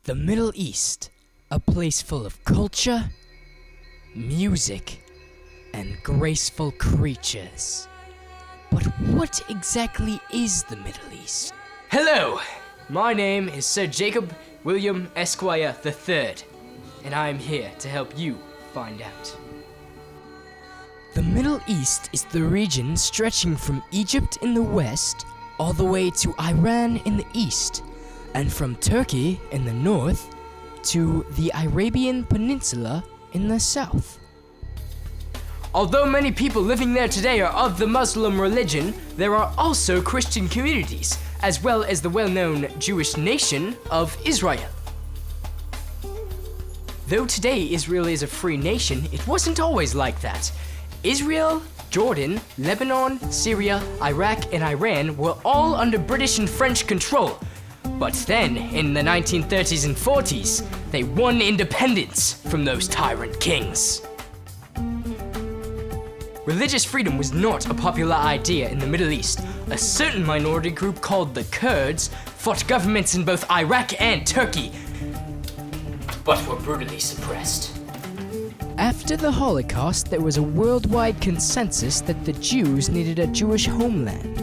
The Middle East, a place full of culture, music, and graceful creatures. But what exactly is the Middle East? Hello, my name is Sir Jacob William Esquire III, and I am here to help you find out. The Middle East is the region stretching from Egypt in the west all the way to Iran in the east, and from Turkey in the north to the Arabian Peninsula in the south. Although many people living there today are of the Muslim religion, there are also Christian communities, as well as the well-known Jewish nation of Israel. Though today Israel is a free nation, it wasn't always like that. Israel, Jordan, Lebanon, Syria, Iraq, and Iran were all under British and French control. But then, in the 1930s and 40s, they won independence from those tyrant kings. Religious freedom was not a popular idea in the Middle East. A certain minority group called the Kurds fought governments in both Iraq and Turkey, but were brutally suppressed. After the Holocaust, there was a worldwide consensus that the Jews needed a Jewish homeland.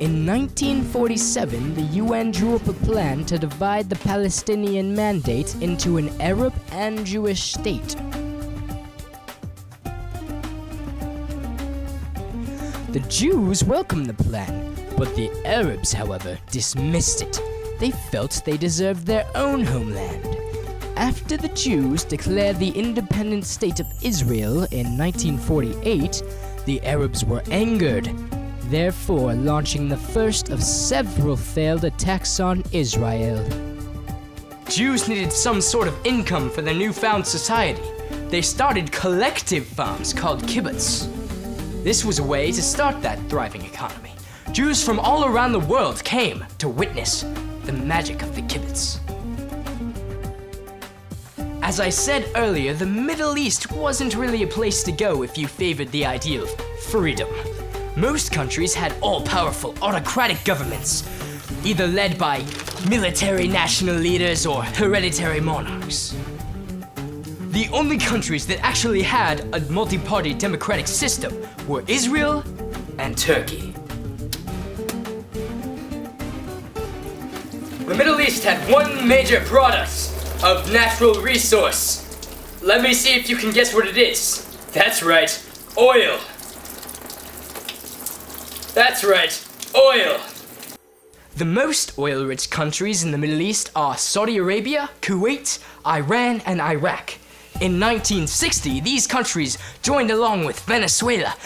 In 1947, the UN drew up a plan to divide the Palestinian Mandate into an Arab and Jewish state. The Jews welcomed the plan, but the Arabs, however, dismissed it. They felt they deserved their own homeland. After the Jews declared the independent state of Israel in 1948, the Arabs were angered, therefore launching the first of several failed attacks on Israel. Jews needed some sort of income for their newfound society. They started collective farms called kibbutz. This was a way to start that thriving economy. Jews from all around the world came to witness the magic of the kibbutz. As I said earlier, the Middle East wasn't really a place to go if you favored the idea of freedom. Most countries had all-powerful autocratic governments, either led by military national leaders or hereditary monarchs. The only countries that actually had a multi-party democratic system were Israel and Turkey. The Middle East had one major product of natural resource. Let me see if you can guess what it is. That's right, oil. That's right, oil. The most oil-rich countries in the Middle East are Saudi Arabia, Kuwait, Iran, and Iraq. In 1960, these countries joined along with Venezuela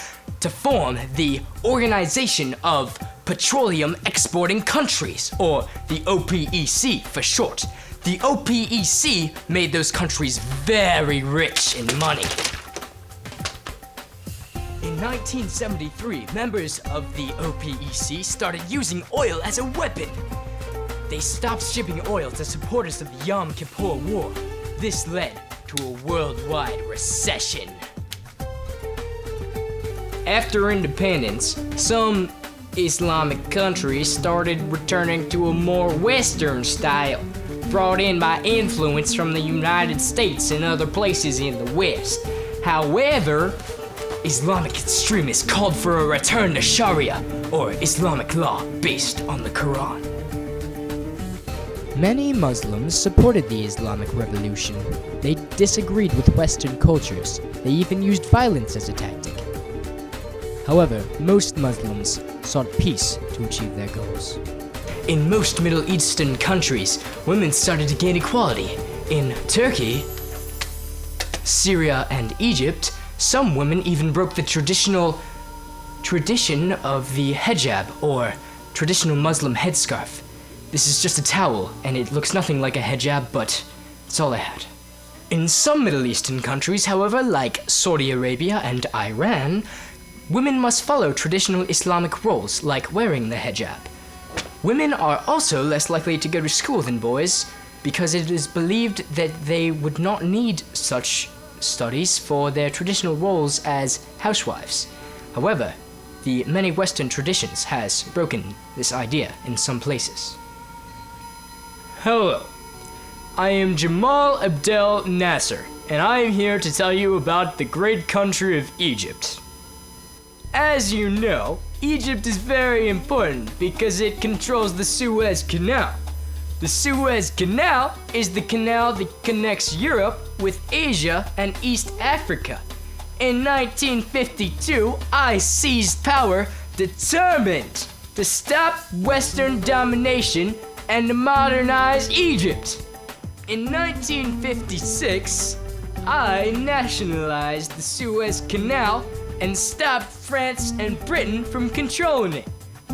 to form the Organization of Petroleum Exporting Countries, or the OPEC for short. The OPEC made those countries very rich in money. In 1973, members of the OPEC started using oil as a weapon. They stopped shipping oil to supporters of the Yom Kippur War. This led to a worldwide recession. After independence, some Islamic countries started returning to a more Western style, brought in by influence from the United States and other places in the West. However, Islamic extremists called for a return to Sharia, or Islamic law based on the Quran. Many Muslims supported the Islamic Revolution. They disagreed with Western cultures. They even used violence as a tactic. However, most Muslims sought peace to achieve their goals. In most Middle Eastern countries, women started to gain equality. In Turkey, Syria, and Egypt, some women even broke the tradition of the hijab, or traditional Muslim headscarf. This is just a towel, and it looks nothing like a hijab, but it's all I had. In some Middle Eastern countries, however, like Saudi Arabia and Iran, women must follow traditional Islamic roles, like wearing the hijab. Women are also less likely to go to school than boys, because it is believed that they would not need such studies for their traditional roles as housewives. However, the many Western traditions has broken this idea in some places. Hello, I am Jamal Abdel Nasser, and I am here to tell you about the great country of Egypt. As you know, Egypt is very important because it controls the Suez Canal. The Suez Canal is the canal that connects Europe with Asia and East Africa. In 1952, I seized power determined to stop Western domination and to modernize Egypt. In 1956, I nationalized the Suez Canal and stopped France and Britain from controlling it.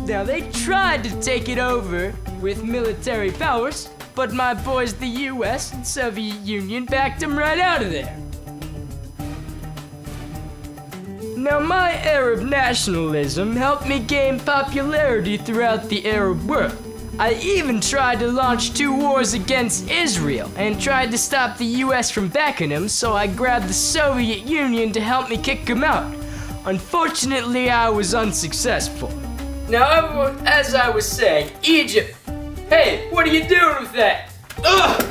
Now, they tried to take it over with military powers, but my boys, the US and Soviet Union, backed them right out of there. Now, my Arab nationalism helped me gain popularity throughout the Arab world. I even tried to launch 2 wars against Israel and tried to stop the US from backing him, so I grabbed the Soviet Union to help me kick him out. Unfortunately, I was unsuccessful. Now, as I was saying, Egypt. Hey, what are you doing with that? Ugh!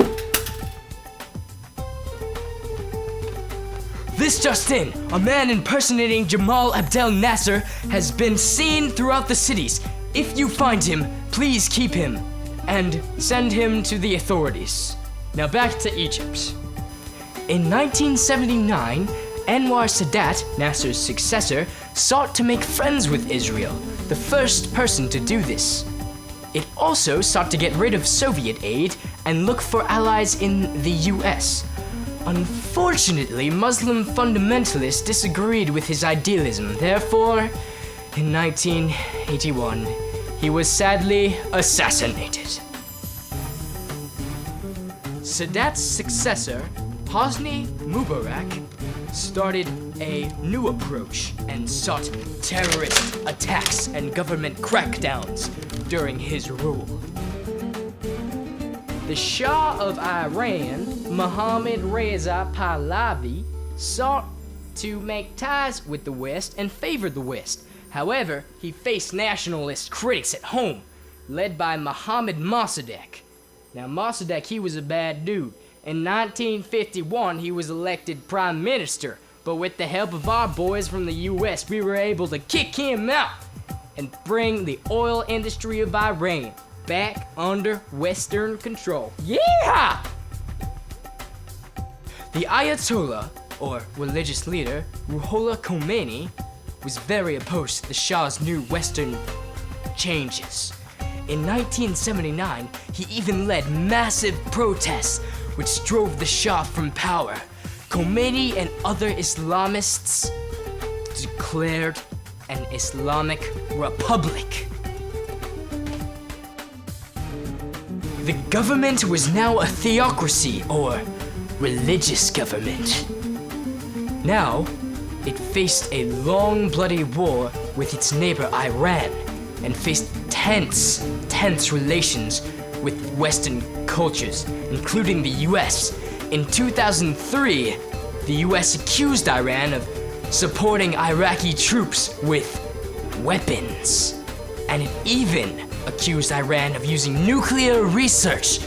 This just in, a man impersonating Jamal Abdel Nasser has been seen throughout the cities. If you find him, please keep him and send him to the authorities. Now back to Egypt. In 1979, Anwar Sadat, Nasser's successor, sought to make friends with Israel, the first person to do this. It also sought to get rid of Soviet aid and look for allies in the US. Unfortunately, Muslim fundamentalists disagreed with his idealism. Therefore, in 1981, he was sadly assassinated. Sadat's successor, Hosni Mubarak, started a new approach and sought terrorist attacks and government crackdowns during his rule. The Shah of Iran, Mohammad Reza Pahlavi, sought to make ties with the West and favor the West. However, he faced nationalist critics at home, led by Mohammad Mossadegh. Now, Mossadegh, he was a bad dude. In 1951, he was elected prime minister, but with the help of our boys from the US, we were able to kick him out and bring the oil industry of Iran back under Western control. Yeah! The Ayatollah, or religious leader, Ruhollah Khomeini, was very opposed to the Shah's new Western changes. In 1979, he even led massive protests which drove the Shah from power. Khomeini and other Islamists declared an Islamic republic. The government was now a theocracy, or religious government. Now, it faced a long, bloody war with its neighbor Iran and faced tense relations with Western cultures, including the US. In 2003, the US accused Iran of supporting Iraqi troops with weapons, and it even accused Iran of using nuclear research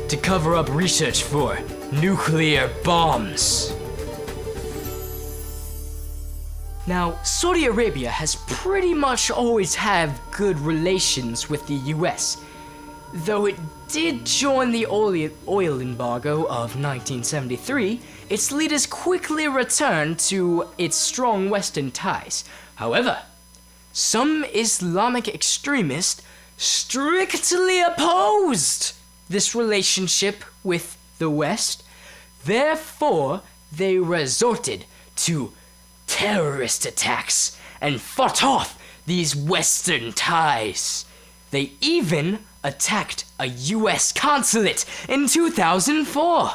to cover up research for nuclear bombs. Now, Saudi Arabia has pretty much always had good relations with the US, though it did join the oil embargo of 1973. Its leaders quickly returned to its strong Western ties. However, some Islamic extremists strictly opposed this relationship with the West. Therefore, they resorted to terrorist attacks and fought off these Western ties. They even attacked a US consulate in 2004.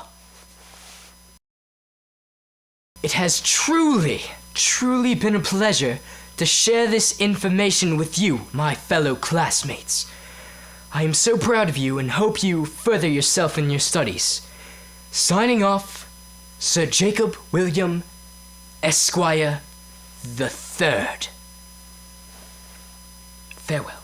It has truly been a pleasure to share this information with you, my fellow classmates. I am so proud of you and hope you further yourself in your studies. Signing off, Sir Jacob William Esquire the Third. Farewell.